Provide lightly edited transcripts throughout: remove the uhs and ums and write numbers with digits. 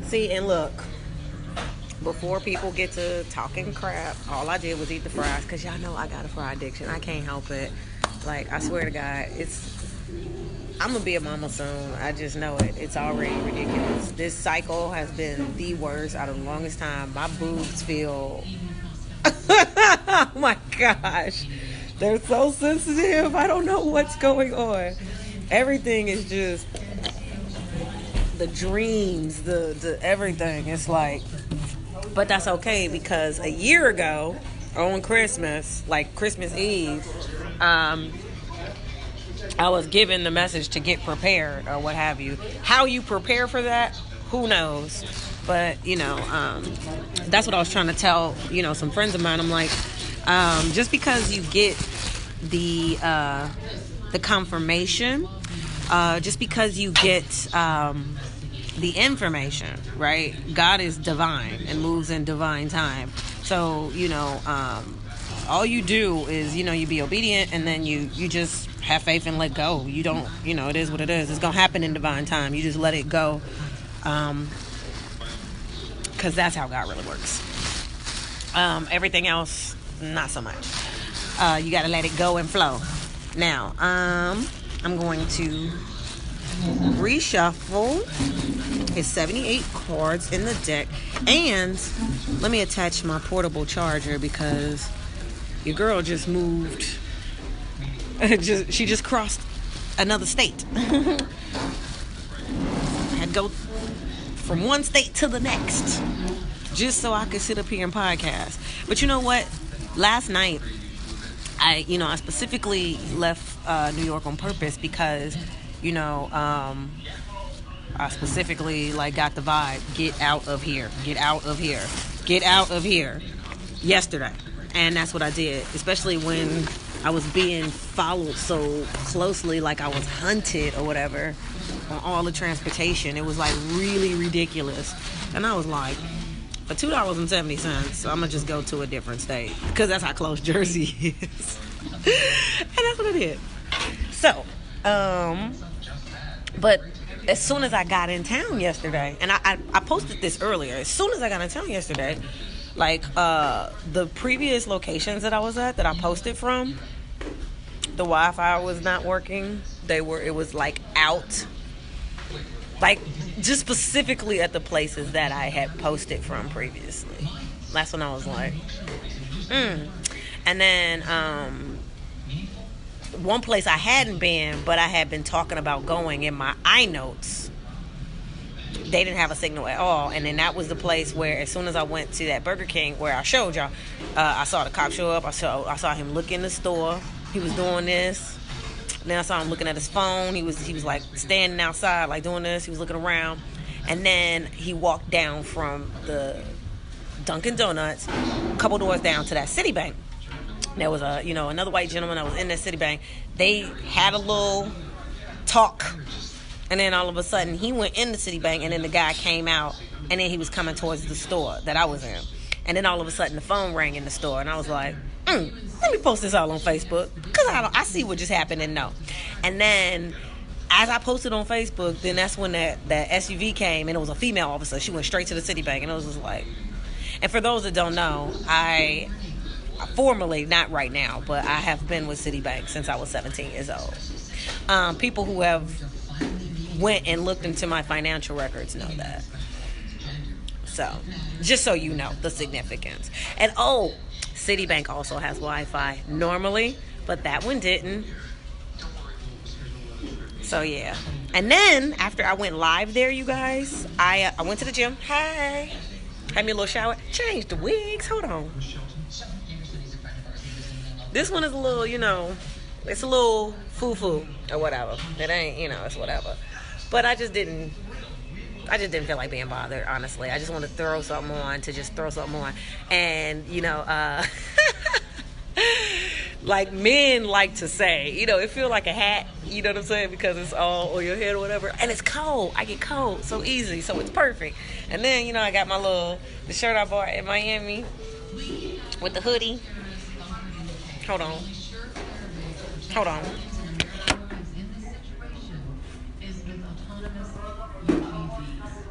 See, and look, before people get to talking crap, all I did was eat the fries because y'all know I got a fry addiction. I can't help it. Like, I swear to God, I'm gonna be a mama soon. I just know it. It's already ridiculous. This cycle has been the worst out of the longest time. My boobs feel oh my gosh. They're so sensitive. I don't know what's going on. Everything is just the dreams, the everything. It's like, but that's okay because a year ago on Christmas, like Christmas Eve, I was given the message to get prepared or what have you. How you prepare for that, who knows? But, that's what I was trying to tell, some friends of mine. I'm like, just because you get the confirmation, just because you get the information, right? God is divine and moves in divine time. So, all you do is, you be obedient and then you just have faith and let go. You don't, it is what it is. It's going to happen in divine time. You just let it go. Because that's how God really works. Everything else, not so much. You got to let it go and flow. Now, I'm going to reshuffle his 78 cards in the deck. And let me attach my portable charger because your girl just moved. She just crossed another state. I had to go from one state to the next just so I could sit up here and podcast. But you know what? Last night, I specifically left New York on purpose because, I specifically got the vibe, get out of here, get out of here, get out of here yesterday. And that's what I did, especially when I was being followed so closely, like I was hunted or whatever on all the transportation. It was really ridiculous. And I was like, for $2.70, I'm going to just go to a different state because that's how close Jersey is. And that's what I did. So, but as soon as I got in town yesterday, and I posted this earlier, as soon as I got in town yesterday, the previous locations that I was at that I posted from, the Wi-Fi was not working. It was out. Just specifically at the places that I had posted from previously. That's when I was like, And then, one place I hadn't been, but I had been talking about going in my iNotes, they didn't have a signal at all. And then that was the place where as soon as I went to that Burger King where I showed y'all, I saw the cop show up. I saw him look in the store. He was doing this. Then I saw him looking at his phone. He was standing outside doing this. He was looking around. And then he walked down from the Dunkin' Donuts, a couple doors down to that Citibank. There was another white gentleman that was in that Citibank. They had a little talk. And then all of a sudden, he went in the Citibank, and then the guy came out, and then he was coming towards the store that I was in. And then all of a sudden, the phone rang in the store, and I was like, let me post this all on Facebook, because I see what just happened and know. And then, as I posted on Facebook, then that's when that SUV came, and it was a female officer. She went straight to the Citibank, and it was just like... And for those that don't know, I formerly, not right now, but I have been with Citibank since I was 17 years old. People who have went and looked into my financial records know that. So, just so you know the significance. And Citibank also has Wi-Fi normally, but that one didn't. So yeah. And then after I went live there, you guys, I went to the gym. Hey, had me a little shower, changed the wigs. Hold on. This one is a little, it's a little foo-foo or whatever. It ain't, it's whatever. But I just didn't feel like being bothered, honestly. I just wanted to throw something on to just throw something on. And, like men like to say, it feel like a hat, you know what I'm saying? Because it's all on your head or whatever. And it's cold. I get cold so easy, so it's perfect. And then, I got the shirt I bought in Miami with the hoodie. Hold on.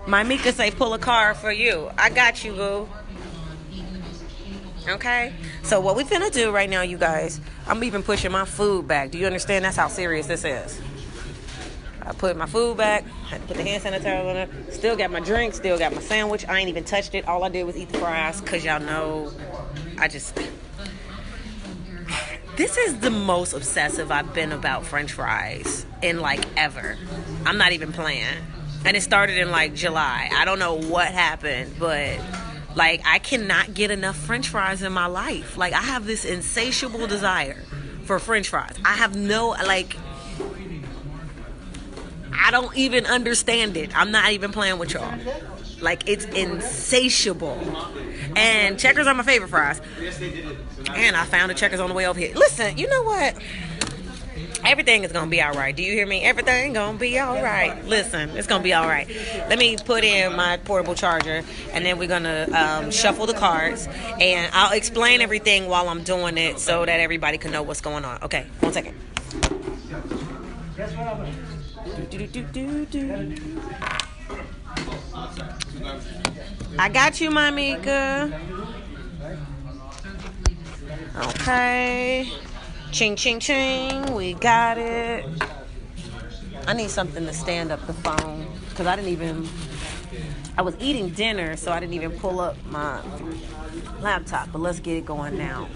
My Mika say pull a car for you. I got you, boo. Okay? So what we finna do right now, you guys, I'm even pushing my food back. Do you understand? That's how serious this is. I put my food back. Had to put the hand sanitizer on it. Still got my drink. Still got my sandwich. I ain't even touched it. All I did was eat the fries. Because y'all know, this is the most obsessive I've been about French fries in like ever. I'm not even playing. And it started in like July. I don't know what happened, but like I cannot get enough French fries in my life. Like I have this insatiable desire for French fries. I have no, like, I don't even understand it. I'm not even playing with y'all. Like, it's insatiable. And Checkers are my favorite fries. And I found a Checkers on the way over here. Listen, you know what? Everything is going to be all right. Do you hear me? Everything going to be all right. Listen, it's going to be all right. Let me put in my portable charger, and then we're going to shuffle the cards. And I'll explain everything while I'm doing it so that everybody can know what's going on. Okay, 1 second. I got you, my Mika. Okay. Ching, ching, ching. We got it. I need something to stand up the phone because I was eating dinner, so I didn't even pull up my laptop. But let's get it going now.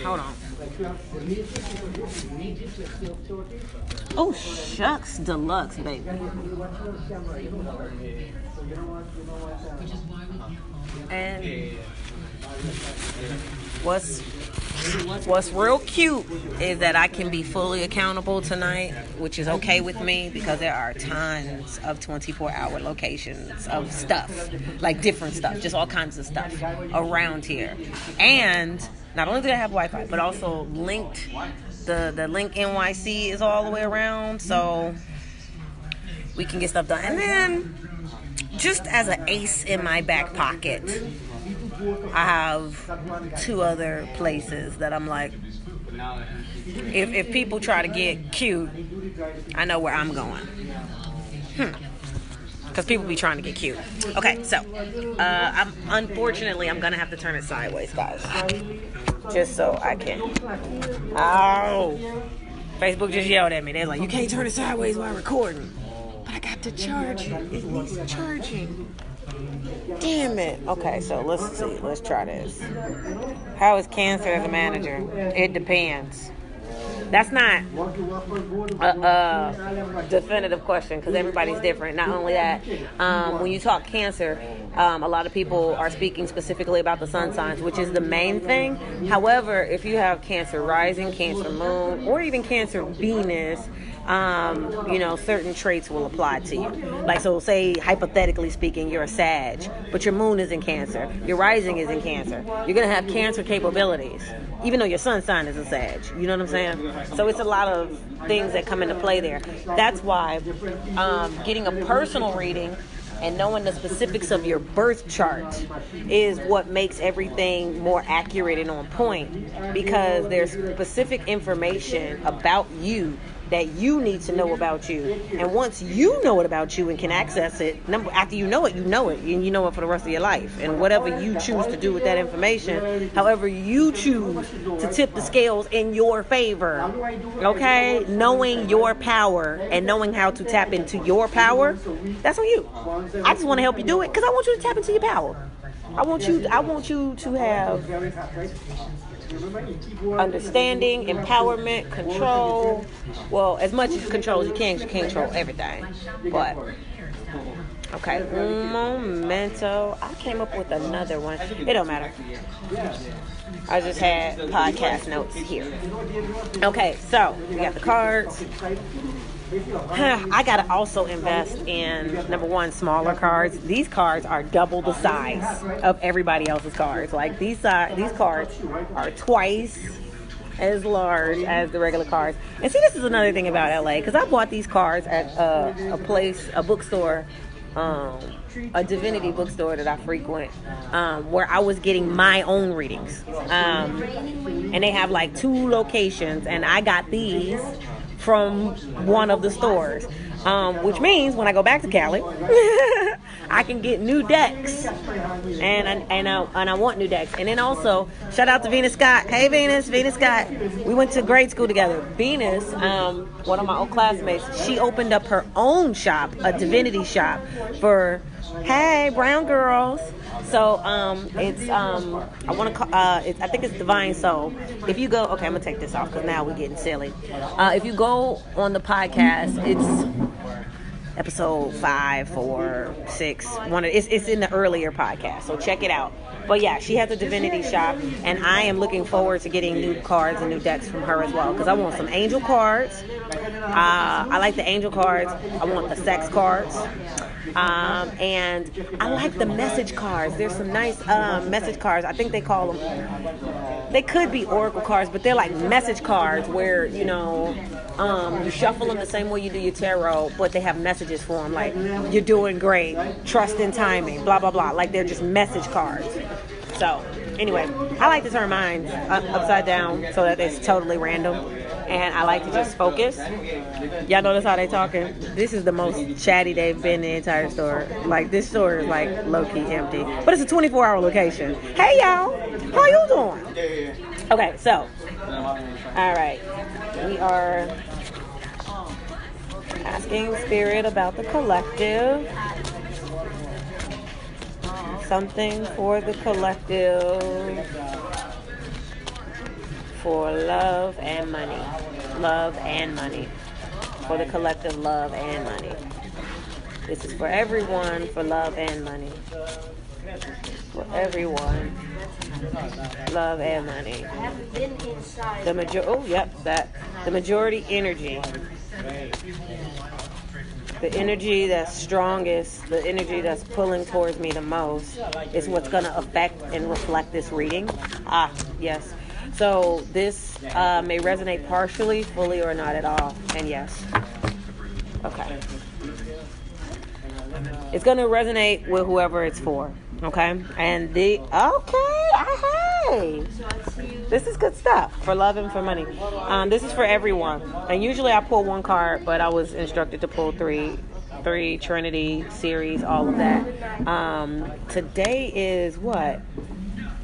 Hold on. Oh, shucks deluxe, baby. And what's real cute is that I can be fully accountable tonight, which is okay with me because there are tons of 24-hour locations of stuff, like different stuff, just all kinds of stuff around here. And not only do I have Wi-Fi, but also linked, the link NYC is all the way around, so we can get stuff done. And then, just as an ace in my back pocket, I have 2 other places that I'm like, if people try to get cute, I know where I'm going. Because people be trying to get cute. Okay, so, unfortunately, I'm going to have to turn it sideways, guys. Just so I can. Oh. Facebook just yelled at me. They're like, you can't turn it sideways while recording. But I got to charge it. It needs charging. Damn it. Okay, so let's see. Let's try this. How is cancer as a manager? It depends. That's not a definitive question because everybody's different. Not only that, when you talk cancer, a lot of people are speaking specifically about the sun signs, which is the main thing. However, if you have Cancer rising, Cancer moon, or even Cancer Venus, certain traits will apply to you. Like, so say, hypothetically speaking, you're a Sag, but your moon is in Cancer. Your rising is in Cancer. You're going to have Cancer capabilities, even though your sun sign is a Sag. You know what I'm saying? So it's a lot of things that come into play there. That's why getting a personal reading and knowing the specifics of your birth chart is what makes everything more accurate and on point, because there's specific information about you that you need to know about you. And once you know it about you and can access it, after you know it, and you know it for the rest of your life. And whatever you choose to do with that information, however you choose to tip the scales in your favor, okay? Knowing your power and knowing how to tap into your power, that's on you. I just want to help you do it because I want you to tap into your power. I want you to have understanding, empowerment, control. Well, as much as control as you can't control everything. But okay, un momento. I came up with another one. It don't matter. I just had podcast notes here. Okay, so we got the cards. I gotta also invest in, number one, smaller cards. These cards are double the size of everybody else's cards. Like these cards are twice as large as the regular cards. And see, this is another thing about LA, because I bought these cards at a bookstore, a divinity bookstore that I frequent, where I was getting my own readings. And they have like 2 locations, and I got these from one of the stores. which means when I go back to Cali, I can get new decks, and I want new decks. And then also shout out to Venus Scott. Hey Venus Scott. We went to grade school together. Venus, one of my old classmates, she opened up her own shop, a divinity shop for brown girls. So it's I want to call I think it's Divine Soul. If you go, okay, I'm gonna take this off because now we're getting silly. If you go on the podcast, it's episode 5, 4, 6. It's in the earlier podcast, so check it out. But yeah, she has a divinity shop, and I am looking forward to getting new cards and new decks from her as well, because I want some angel cards. I like the angel cards. I want the sex cards. And I like the message cards. There's some nice message cards. I think they call them, they could be oracle cards, but they're like message cards where, you know, you shuffle them the same way you do your tarot, but they have messages for them, like you're doing great, trust in timing, blah blah blah. Like they're just message cards. So anyway, I like to turn mine upside down so that it's totally random, and I like to just focus. Y'all notice how they talking? This is the most chatty they've been in the entire store. Like this store is like low-key empty, but it's a 24-hour location. Hey y'all, how you doing? Okay, so all right, we are asking Spirit about the collective. Something for the collective, for love and money. Love and money. For the collective, love and money. This is for everyone, for love and money. For everyone, love and money. The majority energy. The energy that's strongest, the energy that's pulling towards me the most is what's going to affect and reflect this reading. Yes. So this may resonate partially, fully, or not at all. And yes. Okay. It's going to resonate with whoever it's for. Okay? And hey! This is good stuff for love and for money. This is for everyone. And usually I pull one card, but I was instructed to pull three Trinity series, all of that. Today is what?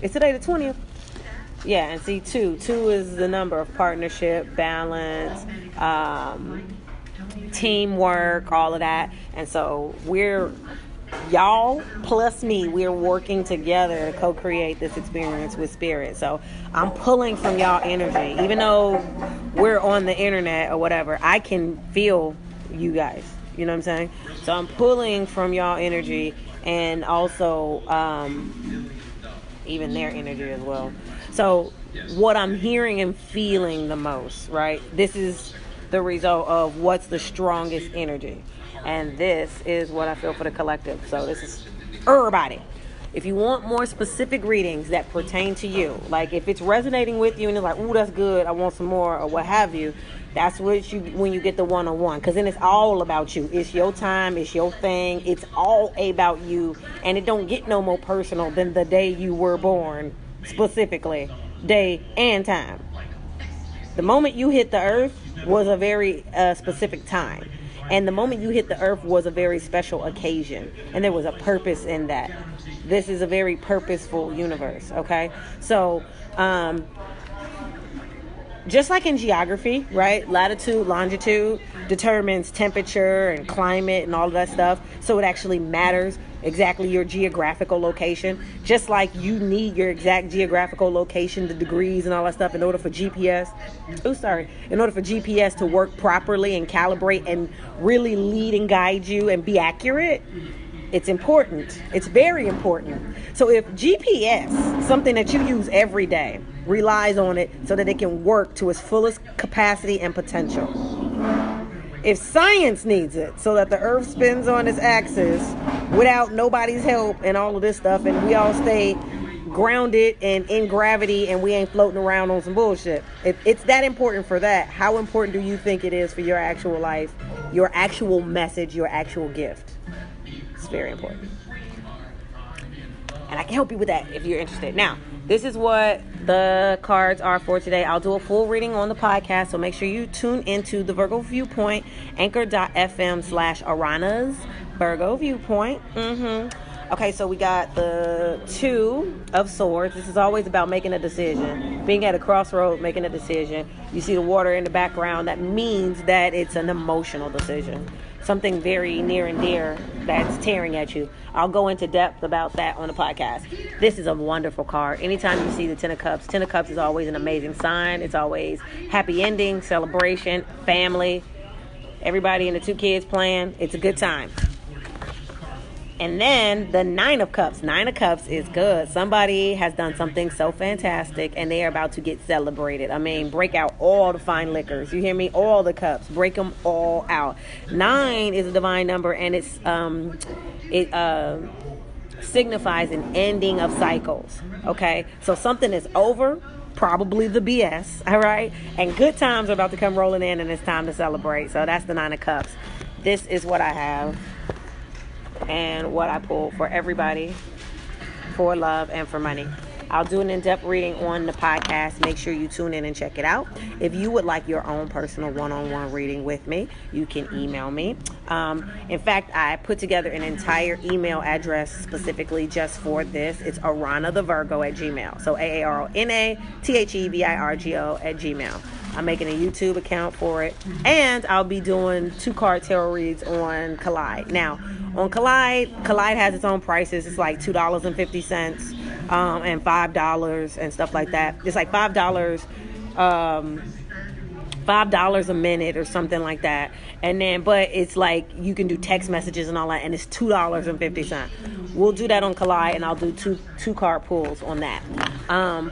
Is today the 20th? Yeah, and see, 2 is the number of partnership, balance, teamwork, all of that. And so y'all plus me, we're working together to co-create this experience with Spirit. So I'm pulling from y'all energy. Even though we're on the internet or whatever, I can feel you guys. You know what I'm saying? So I'm pulling from y'all energy, and also even their energy as well. So what I'm hearing and feeling the most, right? This is the result of what's the strongest energy. And this is what I feel for the collective. So this is everybody. If you want more specific readings that pertain to you, like if it's resonating with you and it's like, ooh, that's good, I want some more, or what have you, that's when you get the one-on-one. Because then it's all about you. It's your time. It's your thing. It's all about you. And it don't get no more personal than the day you were born, specifically, day and time. The moment you hit the earth was a very specific time. And the moment you hit the earth was a very special occasion. And there was a purpose in that. This is a very purposeful universe, okay? So, just like in geography, right? Latitude, longitude determines temperature and climate and all of that stuff. So it actually matters exactly your geographical location. Just like you need your exact geographical location, the degrees and all that stuff in order for GPS. In order for GPS to work properly and calibrate and really lead and guide you and be accurate. It's important. It's very important. So if GPS, something that you use every day, relies on it so that it can work to its fullest capacity and potential. If science needs it so that the earth spins on its axis without nobody's help and all of this stuff, and we all stay grounded and in gravity and we ain't floating around on some bullshit. If it's that important for that, how important do you think it is for your actual life, your actual message, your actual gift? It's very important. And I can help you with that if you're interested. Now, this is what the cards are for today. I'll do a full reading on the podcast, so make sure you tune into the Virgo Viewpoint, anchor.fm/Arona's Virgo Viewpoint. Okay, so we got the Two of Swords. This is always about making a decision, being at a crossroad, making a decision. You see the water in the background. That means that it's an emotional decision, something very near and dear that's tearing at you. I'll go into depth about that on the podcast. This is a wonderful card. Anytime you see the Ten of Cups is always an amazing sign. It's always happy ending, celebration, family, everybody and the 2 kids playing. It's a good time. And then the Nine of Cups. Nine of Cups is good. Somebody has done something so fantastic and they are about to get celebrated. I mean, break out all the fine liquors. You hear me? All the cups. Break them all out. 9 is a divine number, and it signifies an ending of cycles. Okay? So something is over. Probably the BS. All right? And good times are about to come rolling in, and it's time to celebrate. So that's the Nine of Cups. This is what I have and what I pull for everybody, for love and for money. I'll do an in-depth reading on the podcast. Make sure you tune in and check it out. If you would like your own personal one-on-one reading with me, you can email me. In fact, I put together an entire email address specifically just for this. It's AaronaTheVirgo@gmail. So AaronaTheVirgo@gmail. I'm making a YouTube account for it. And I'll be doing 2-card tarot reads on Collide. Now, on Collide has its own prices. It's like $2.50 and $5 and stuff like that. It's like $5 $5 a minute or something like that. And then, but it's like you can do text messages and all that, and it's $2.50. We'll do that on Collide, and I'll do two card pulls on that.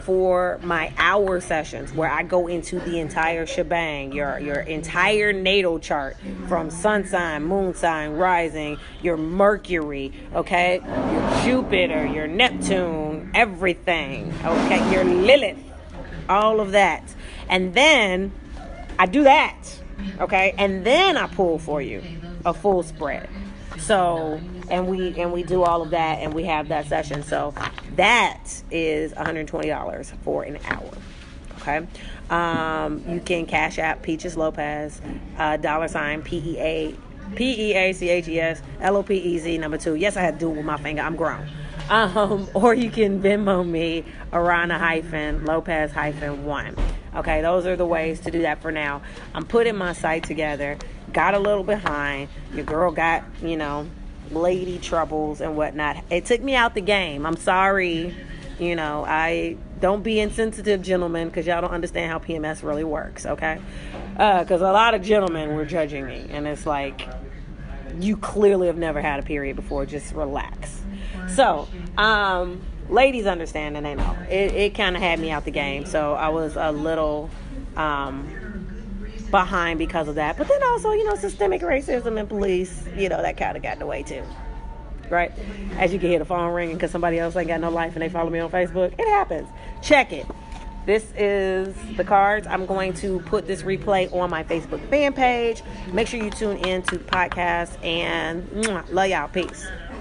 For my hour sessions, where I go into the entire shebang, your entire natal chart, from sun sign, moon sign, rising, your Mercury, okay, your Jupiter, your Neptune, everything, okay, your Lilith, all of that. And then I do that, okay, and then I pull for you a full spread. So, and we do all of that, and we have that session. So that is $120 for an hour. Okay. You can cash out Peaches Lopez, $ PEACHES LOPEZ 2. Yes, I had to do it with my finger. I'm grown. Or you can Venmo me Aarona-Lopez-1. Okay, those are the ways to do that for now. I'm putting my site together. Got a little behind. Your girl got, lady troubles and whatnot. It took me out the game. I'm sorry. I don't be insensitive, gentlemen, because y'all don't understand how PMS really works, okay? Because a lot of gentlemen were judging me, and it's like, you clearly have never had a period before. Just relax. So, ladies understand, and they know. It kind of had me out the game, so I was a little behind because of that. But then also, systemic racism and police, that kind of got in the way too. Right? As you can hear the phone ringing because somebody else ain't got no life and they follow me on Facebook. It happens. Check it. This is the cards. I'm going to put this replay on my Facebook fan page. Make sure you tune in to the podcast, and love y'all. Peace.